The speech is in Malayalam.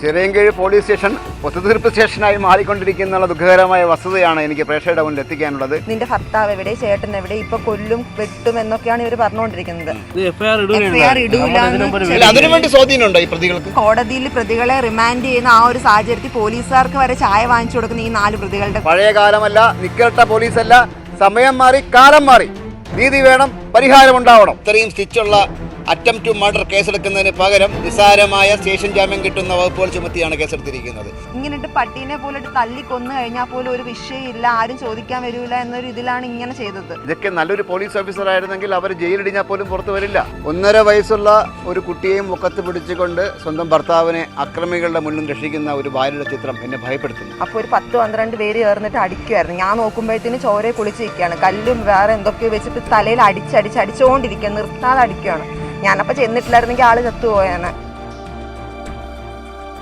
ചിറയൻകീഴ് പോലീസ് സ്റ്റേഷൻ ഒത്തുതീർപ്പ് സ്റ്റേഷനായി മാറിക്കൊണ്ടിരിക്കുന്ന ദുഃഖകരമായ വസ്തുതയാണ് എനിക്ക് പ്രേക്ഷകരുടെ മുന്നിൽ എത്തിക്കാനുള്ളത്. നിന്റെ ഭർത്താവ് എവിടെ, ചേട്ടൻ എവിടെ, ഇപ്പൊ കൊല്ലും വെട്ടും എന്നൊക്കെയാണ് ഇവർ പറഞ്ഞുകൊണ്ടിരിക്കുന്നത്. അതിനുവേണ്ടി സ്വാധീനമുണ്ടോ ഈ പ്രതികൾക്ക്? കോടതിയിൽ പ്രതികളെ റിമാൻഡ് ചെയ്യുന്ന ആ ഒരു സാഹചര്യത്തിൽ പോലീസുകാർക്ക് വരെ ചായ വാങ്ങിച്ചു കൊടുക്കുന്ന ഈ 4 പ്രതികളുടെ പഴയ കാലമല്ല, നിക്കട്ട പോലീസല്ല, സമയം മാറി, കാലം മാറി. നീതി വേണം, പരിഹാരം ഉണ്ടാവണം. ഇത്രയും സ്റ്റിച്ചുള്ള അറ്റംപ്റ്റ് ടു മർഡർ കേസെടുക്കുന്നതിന് പകരം നിസ്സാരമായ സ്റ്റേഷൻ ജാമ്യം കിട്ടുന്ന വകുപ്പുകൾ ചുമത്തിയാണ് കേസെടുത്തിരിക്കുന്നത്. ഇങ്ങനെട്ട് പട്ടീനെ പോലെ തല്ലി കൊന്നു കഴിഞ്ഞാൽ പോലും ഒരു വിഷയമില്ല, ആരും ചോദിക്കാൻ വരില്ല എന്നൊരു ഇതിലാണ് ഇങ്ങനെ ചെയ്തത്. ഇതൊക്കെ നല്ലൊരു പോലീസ് ഓഫീസർ ആയിരുന്നെങ്കിൽ അവർ ജയിലിടിഞ്ഞാൽ പോലും പുറത്തു വരില്ല. 1.5 വയസ്സുള്ള ഒരു കുട്ടിയെയും മുഖത്ത് പിടിച്ചുകൊണ്ട് സ്വന്തം ഭർത്താവിനെ അക്രമികളുടെ മുന്നിൽ രക്ഷിക്കുന്ന ഒരു ഭാര്യയുടെ ചിത്രം എന്നെ ഭയപ്പെടുത്തുന്നു. അപ്പോൾ ഒരു 10-12 പേര് ചേർന്നിട്ട് അടിക്കുമായിരുന്നു. ഞാൻ നോക്കുമ്പോഴത്തേന് ചോരയെ കുളിച്ചിരിക്കുകയാണ്, കല്ലും വേറെ എന്തൊക്കെയോ വെച്ചിട്ട് തലയിൽ അടിച്ചോണ്ടിരിക്കുക, നിർത്താതെ അടിക്കുകയാണ്. ഞാനപ്പോൾ ചെന്നിട്ടില്ലായിരുന്നെങ്കിൽ ആള് ചത്തുപോയാണ്.